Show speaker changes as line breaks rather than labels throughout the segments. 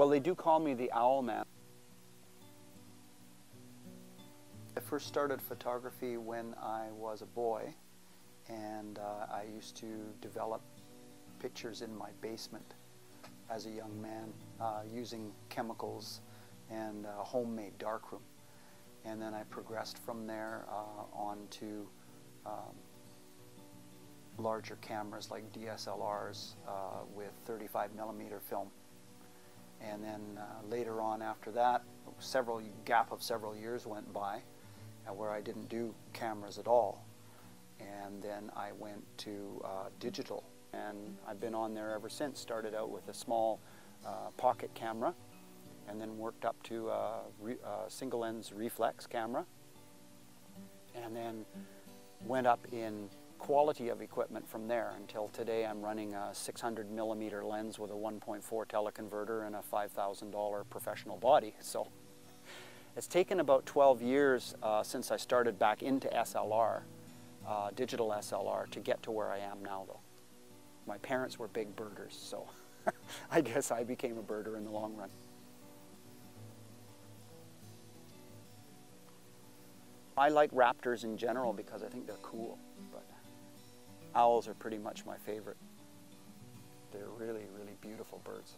Well, they do call me the Owl Man. I first started photography when I was a boy, and I used to develop pictures in my basement as a young man using chemicals and a homemade darkroom. And then I progressed from there on to larger cameras like DSLRs with 35mm film. And then later on after that, gap of several years went by where I didn't do cameras at all. And then I went to digital, and I've been on there ever since. Started out with a small pocket camera, and then worked up to a single lens reflex camera, and then went up in quality of equipment from there until today I'm running a 600mm lens with a 1.4 teleconverter and a $5,000 professional body. So it's taken about 12 years since I started back into SLR, digital SLR, to get to where I am now though. My parents were big birders, so I guess I became a birder in the long run. I like raptors in general because I think they're cool, but owls are pretty much my favorite. They're really, really beautiful birds.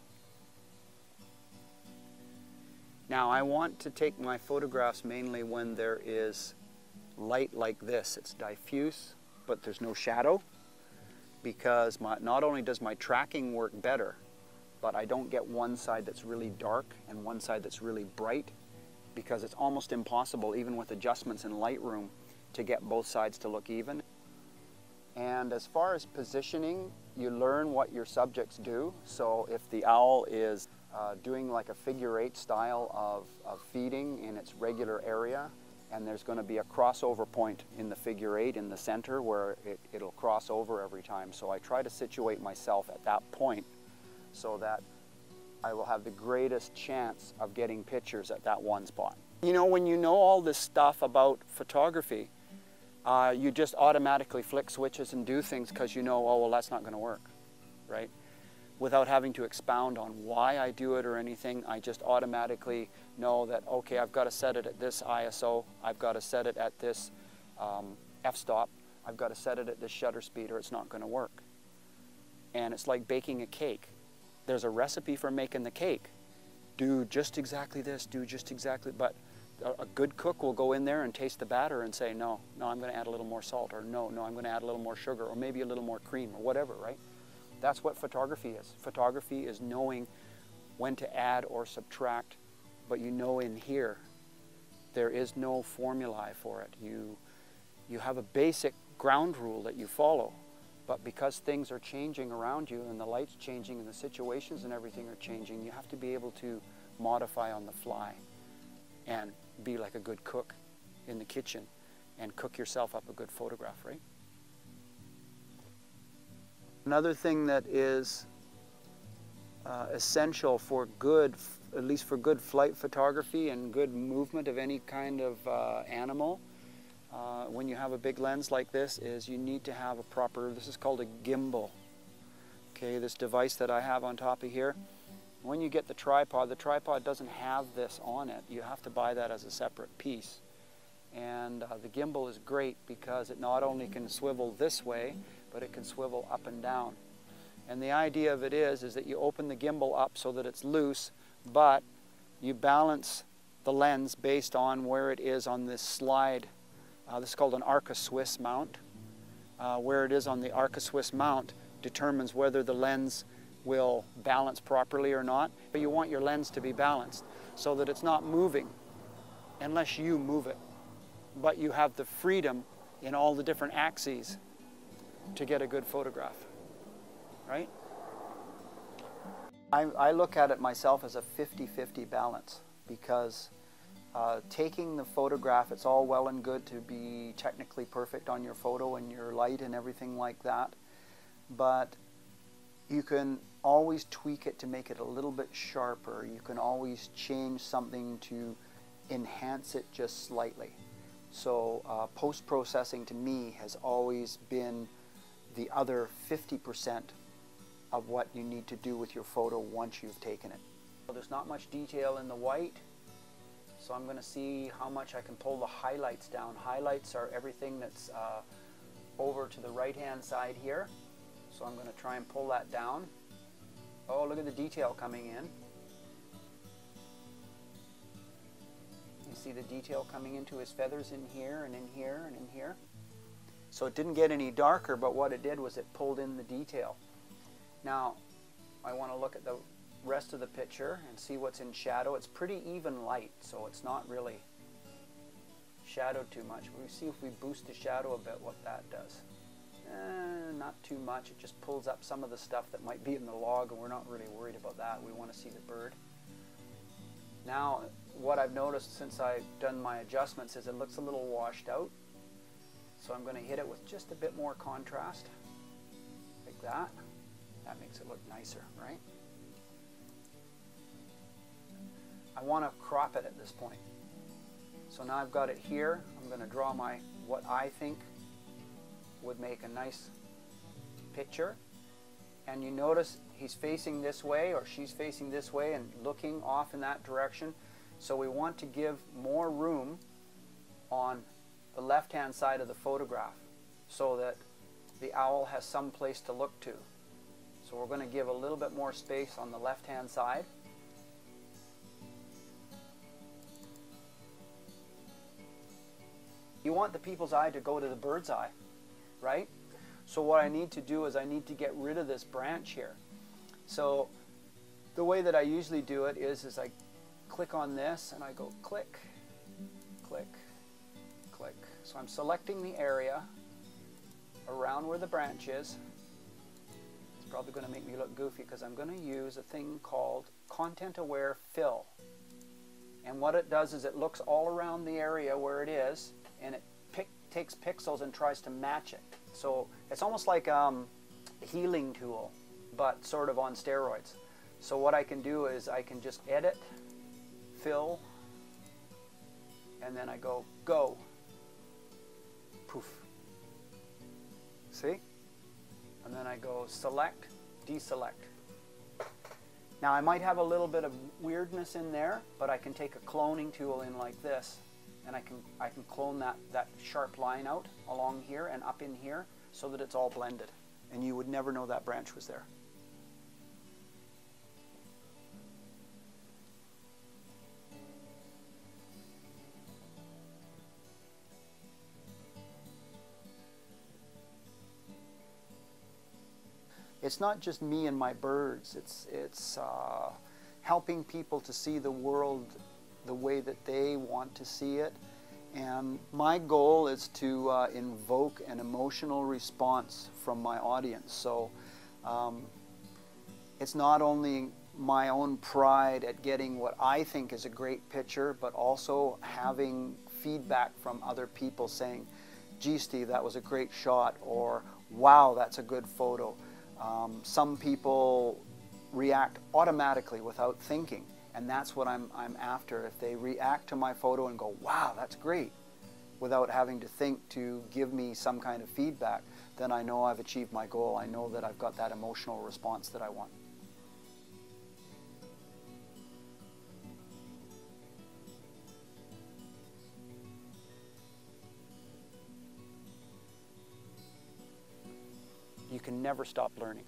Now, I want to take my photographs mainly when there is light like this. It's diffuse, but there's no shadow, because not only does my tracking work better, but I don't get one side that's really dark and one side that's really bright, because it's almost impossible, even with adjustments in Lightroom, to get both sides to look even. And as far as positioning, you learn what your subjects do. So if the owl is doing like a figure-8 style of feeding in its regular area, and there's going to be a crossover point in the figure-8 in the center where it'll cross over every time. So I try to situate myself at that point so that I will have the greatest chance of getting pictures at that one spot. You know, when you know all this stuff about photography, you just automatically flick switches and do things because you know, oh, well, that's not going to work, right? Without having to expound on why I do it or anything, I just automatically know that, okay, I've got to set it at this ISO, I've got to set it at this f-stop, I've got to set it at this shutter speed, or it's not going to work. And it's like baking a cake. There's a recipe for making the cake. Do just exactly this, do just exactly, but a good cook will go in there and taste the batter and say, no, I'm going to add a little more salt, or no, I'm going to add a little more sugar, or maybe a little more cream, or whatever, right? That's what photography is. Photography is knowing when to add or subtract, but you know in here, there is no formulae for it. You have a basic ground rule that you follow, but because things are changing around you and the light's changing and the situations and everything are changing, you have to be able to modify on the fly and be like a good cook in the kitchen and cook yourself up a good photograph, right? Another thing that is essential for good, at least for good flight photography and good movement of any kind of animal, when you have a big lens like this, is you need to have a proper, this is called a gimbal. Okay, this device that I have on top of here. When you get the tripod doesn't have this on it. You have to buy that as a separate piece. And the gimbal is great because it not only can swivel this way, but it can swivel up and down. And the idea of it is that you open the gimbal up so that it's loose, but you balance the lens based on where it is on this slide. This is called an Arca Swiss mount. Where it is on the Arca Swiss mount determines whether the lens will balance properly or not. But you want your lens to be balanced so that it's not moving unless you move it. But you have the freedom in all the different axes to get a good photograph, right? I look at it myself as a 50-50 balance, because taking the photograph, it's all well and good to be technically perfect on your photo and your light and everything like that, but you can always tweak it to make it a little bit sharper. You can always change something to enhance it just slightly. So post-processing to me has always been the other 50% of what you need to do with your photo once you've taken it. example, there's not much detail in the white, so I'm going to see how much I can pull the highlights down. Highlights are everything that's over to the right hand side here, so I'm going to try and pull that down. Oh, look at the detail coming in. You see the detail coming into his feathers in here and in here and in here. So it didn't get any darker, but what it did was it pulled in the detail. Now I want to look at the rest of the picture and see what's in shadow. It's pretty even light, so it's not really shadowed too much. We'll see if we boost the shadow a bit what that does. Not too much. It just pulls up some of the stuff that might be in the log, and we're not really worried about that. We want to see the bird. Now what I've noticed since I've done my adjustments is it looks a little washed out. So I'm going to hit it with just a bit more contrast, like that. That makes it look nicer, right? I want to crop it at this point. So now I've got it here. I'm going to draw my, what I think would make a nice picture. And you notice he's facing this way, or she's facing this way and looking off in that direction. So we want to give more room on the left-hand side of the photograph so that the owl has some place to look to. So we're going to give a little bit more space on the left-hand side. You want the people's eye to go to the bird's eye, right? So what I need to do is I need to get rid of this branch here. So the way that I usually do it is I click on this and I go click, click, click. So I'm selecting the area around where the branch is. It's probably going to make me look goofy because I'm going to use a thing called Content Aware Fill. And what it does is it looks all around the area where it is, and it takes pixels and tries to match it. So it's almost like a healing tool, but sort of on steroids. So what I can do is I can just edit, fill, and then I go, poof. See? And then I go select, deselect. Now I might have a little bit of weirdness in there, but I can take a cloning tool in like this, and I can clone that sharp line out along here and up in here so that it's all blended. And you would never know that branch was there. It's not just me and my birds. It's helping people to see the world the way that they want to see it. And my goal is to invoke an emotional response from my audience. So it's not only my own pride at getting what I think is a great picture, but also having feedback from other people saying, "Gee, Steve, that was a great shot," or "Wow, that's a good photo." Some people react automatically without thinking, and that's what I'm after. If they react to my photo and go, "Wow, that's great," without having to think to give me some kind of feedback, then I know I've achieved my goal. I know that I've got that emotional response that I want. You can never stop learning.